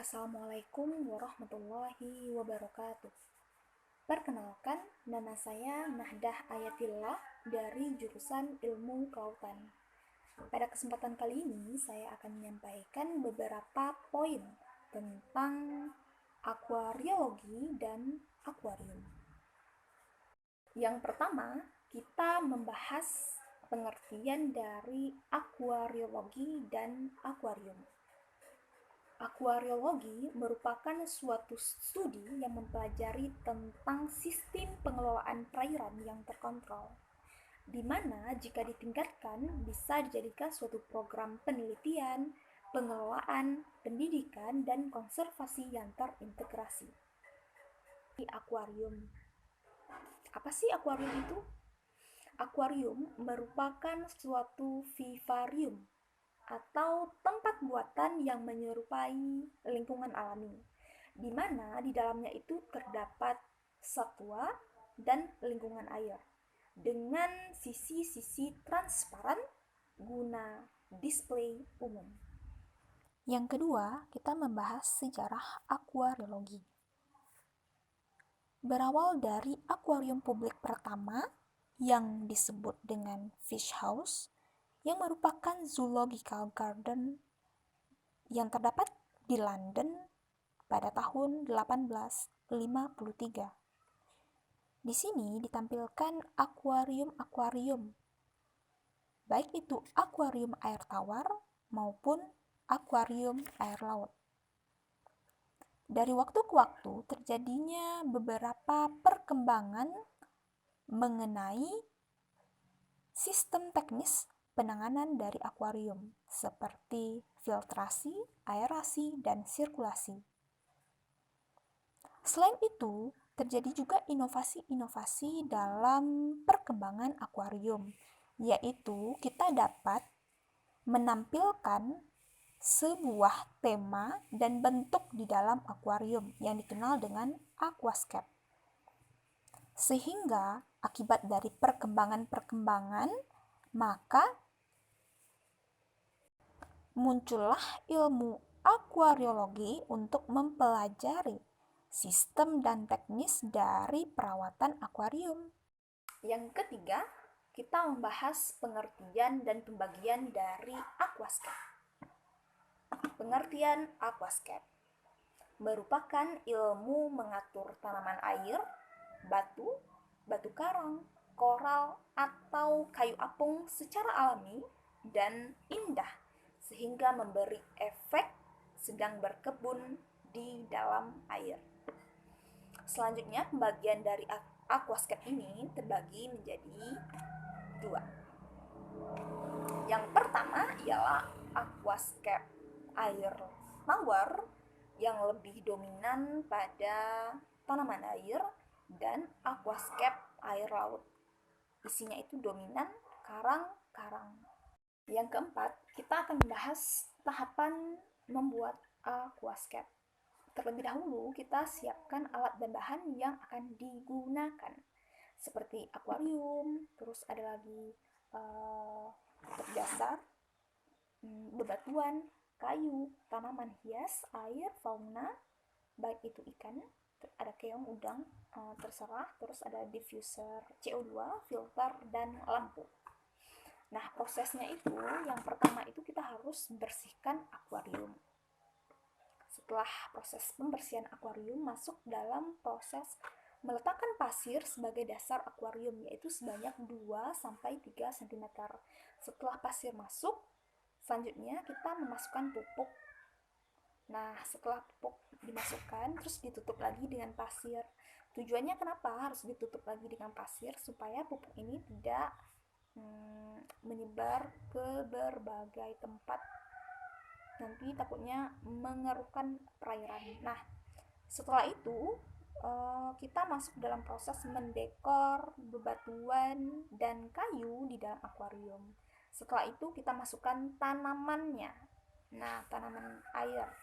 Assalamualaikum warahmatullahi wabarakatuh. Perkenalkan, nama saya Nahdah Ayatillah dari jurusan Ilmu Kelautan. Pada kesempatan kali ini, saya akan menyampaikan beberapa poin tentang akuariologi dan akuarium. Yang pertama, kita membahas pengertian dari akuariologi dan akuarium. Akuariologi merupakan suatu studi yang mempelajari tentang sistem pengelolaan perairan yang terkontrol, di mana jika ditingkatkan bisa dijadikan suatu program penelitian, pengelolaan, pendidikan, dan konservasi yang terintegrasi. Akuarium. Apa sih akuarium itu? Akuarium merupakan suatu vivarium atau tempat buatan yang menyerupai lingkungan alami, di mana di dalamnya itu terdapat satwa dan lingkungan air dengan sisi-sisi transparan guna display umum. Yang kedua, kita membahas sejarah akuariologi. Berawal dari akuarium publik pertama yang disebut dengan Fish House, yang merupakan zoological garden yang terdapat di London pada tahun 1853. Di sini ditampilkan akuarium-akuarium, baik itu akuarium air tawar maupun akuarium air laut. Dari waktu ke waktu terjadinya beberapa perkembangan mengenai sistem teknis penanganan dari akuarium, seperti filtrasi, aerasi, dan sirkulasi. Selain itu, terjadi juga inovasi-inovasi dalam perkembangan akuarium, yaitu kita dapat menampilkan sebuah tema dan bentuk di dalam akuarium yang dikenal dengan aquascape. Sehingga akibat dari perkembangan-perkembangan, maka muncullah ilmu akuariologi untuk mempelajari sistem dan teknis dari perawatan akuarium. Yang ketiga, kita membahas pengertian dan pembagian dari aquascape. Pengertian aquascape merupakan ilmu mengatur tanaman air, batu karang, koral, atau kayu apung secara alami dan indah, sehingga memberi efek sedang berkebun di dalam air. Selanjutnya, pembagian dari aquascape ini terbagi menjadi dua. Yang pertama ialah aquascape air tawar yang lebih dominan pada tanaman air, dan aquascape air laut. Isinya itu dominan karang-karang. Yang keempat, kita akan membahas tahapan membuat aquascape. Terlebih dahulu, kita siapkan alat dan bahan yang akan digunakan, seperti akuarium, terus ada lagi untuk dasar, bebatuan, kayu, tanaman hias, air, fauna, baik itu ikan, ada keong, udang, terserah, terus ada diffuser CO2, filter, dan lampu. Nah, prosesnya itu, yang pertama itu kita harus bersihkan akuarium. Setelah proses pembersihan akuarium, masuk dalam proses meletakkan pasir sebagai dasar akuarium, yaitu sebanyak 2-3 cm. Setelah pasir masuk, selanjutnya kita memasukkan pupuk. Nah, setelah pupuk dimasukkan, terus ditutup lagi dengan pasir. Tujuannya kenapa harus ditutup lagi dengan pasir? Supaya pupuk ini tidak menyebar ke berbagai tempat, nanti takutnya mengeruhkan perairan. Nah, setelah itu kita masuk dalam proses mendekor bebatuan dan kayu di dalam akuarium. Setelah itu kita masukkan tanamannya, nah tanaman air.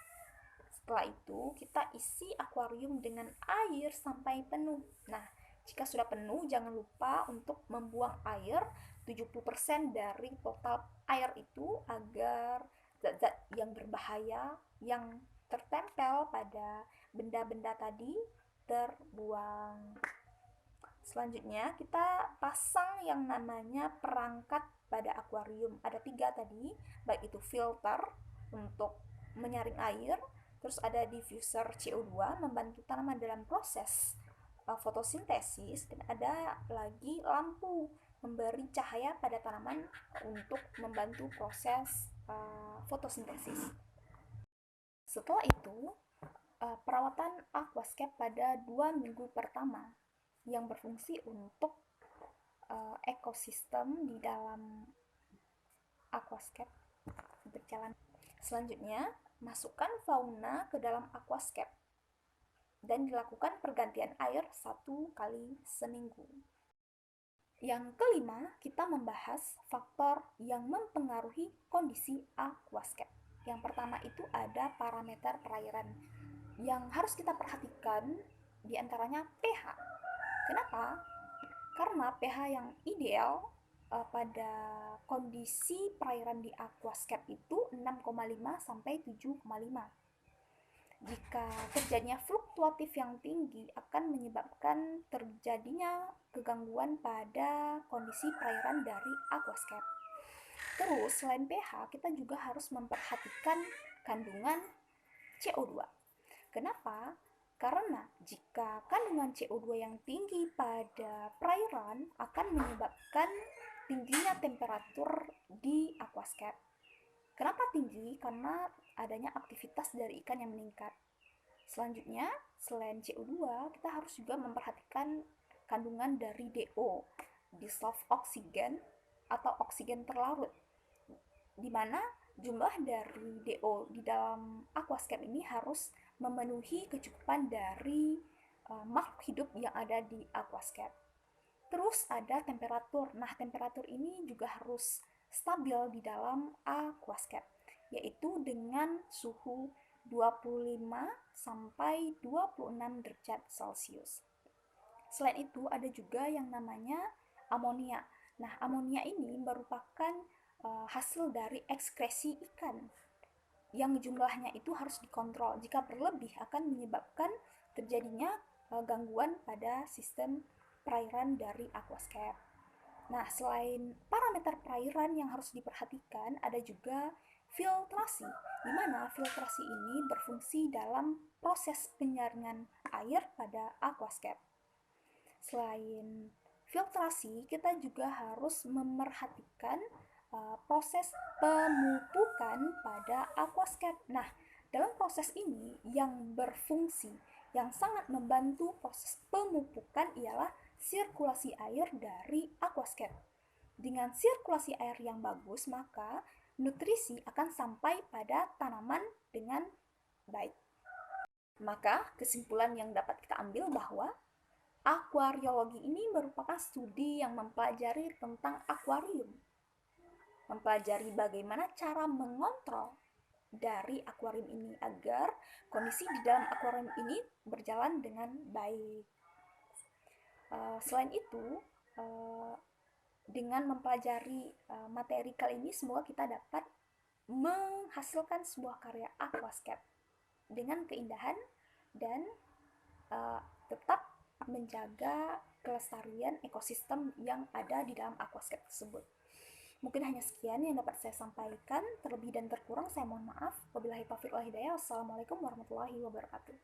Setelah itu kita isi akuarium dengan air sampai penuh. Nah, jika sudah penuh, jangan lupa untuk membuang air 70% dari total air itu, agar zat-zat yang berbahaya yang tertempel pada benda-benda tadi terbuang. Selanjutnya kita pasang yang namanya perangkat pada akuarium. Ada 3 tadi, baik itu filter untuk menyaring air, terus ada diffuser CO2 membantu tanaman dalam proses fotosintesis, dan ada lagi lampu memberi cahaya pada tanaman untuk membantu proses fotosintesis. Setelah itu, perawatan aquascape pada 2 minggu pertama yang berfungsi untuk ekosistem di dalam aquascape berjalan. Selanjutnya, masukkan fauna ke dalam aquascape dan dilakukan pergantian air 1 kali seminggu. Yang kelima, kita membahas faktor yang mempengaruhi kondisi aquascape. Yang pertama itu ada parameter perairan. Yang harus kita perhatikan diantaranya pH. Kenapa? Karena pH yang ideal pada kondisi perairan di aquascape itu 6,5 sampai 7,5. Jika terjadinya fluktuatif yang tinggi akan menyebabkan terjadinya kegangguan pada kondisi perairan dari aquascape. Terus, selain pH, kita juga harus memperhatikan kandungan CO2. Kenapa? Karena jika kandungan CO2 yang tinggi pada perairan akan menyebabkan tingginya temperatur di aquascape. Kenapa tinggi? Karena adanya aktivitas dari ikan yang meningkat. Selanjutnya, selain CO2, kita harus juga memperhatikan kandungan dari DO, dissolved oxygen atau oksigen terlarut, di mana jumlah dari DO di dalam aquascape ini harus memenuhi kecukupan dari makhluk hidup yang ada di aquascape. Terus ada temperatur. Nah, temperatur ini juga harus stabil di dalam aquascape, yaitu dengan suhu 25 sampai 26 derajat Celcius. Selain itu, ada juga yang namanya amonia. Nah, amonia ini merupakan hasil dari ekskresi ikan yang jumlahnya itu harus dikontrol. Jika berlebih akan menyebabkan terjadinya gangguan pada sistem perairan dari aquascape. Nah, selain parameter perairan yang harus diperhatikan, ada juga filtrasi, di mana filtrasi ini berfungsi dalam proses penyaringan air pada aquascape. Selain filtrasi, kita juga harus memerhatikan proses pemupukan pada aquascape. Nah, dalam proses ini yang berfungsi, yang sangat membantu proses pemupukan ialah sirkulasi air dari aquascape. Dengan sirkulasi air yang bagus, maka nutrisi akan sampai pada tanaman dengan baik. Maka, kesimpulan yang dapat kita ambil bahwa akuariologi ini merupakan studi yang mempelajari tentang akuarium. Mempelajari bagaimana cara mengontrol dari akuarium ini agar kondisi di dalam akuarium ini berjalan dengan baik. Selain itu, dengan mempelajari materi kali ini, semoga kita dapat menghasilkan sebuah karya aquascape dengan keindahan dan tetap menjaga kelestarian ekosistem yang ada di dalam aquascape tersebut. Mungkin hanya sekian yang dapat saya sampaikan. Terlebih dan terkurang saya mohon maaf. Wabillahi taufiq wal hidayah. Wassalamualaikum warahmatullahi wabarakatuh.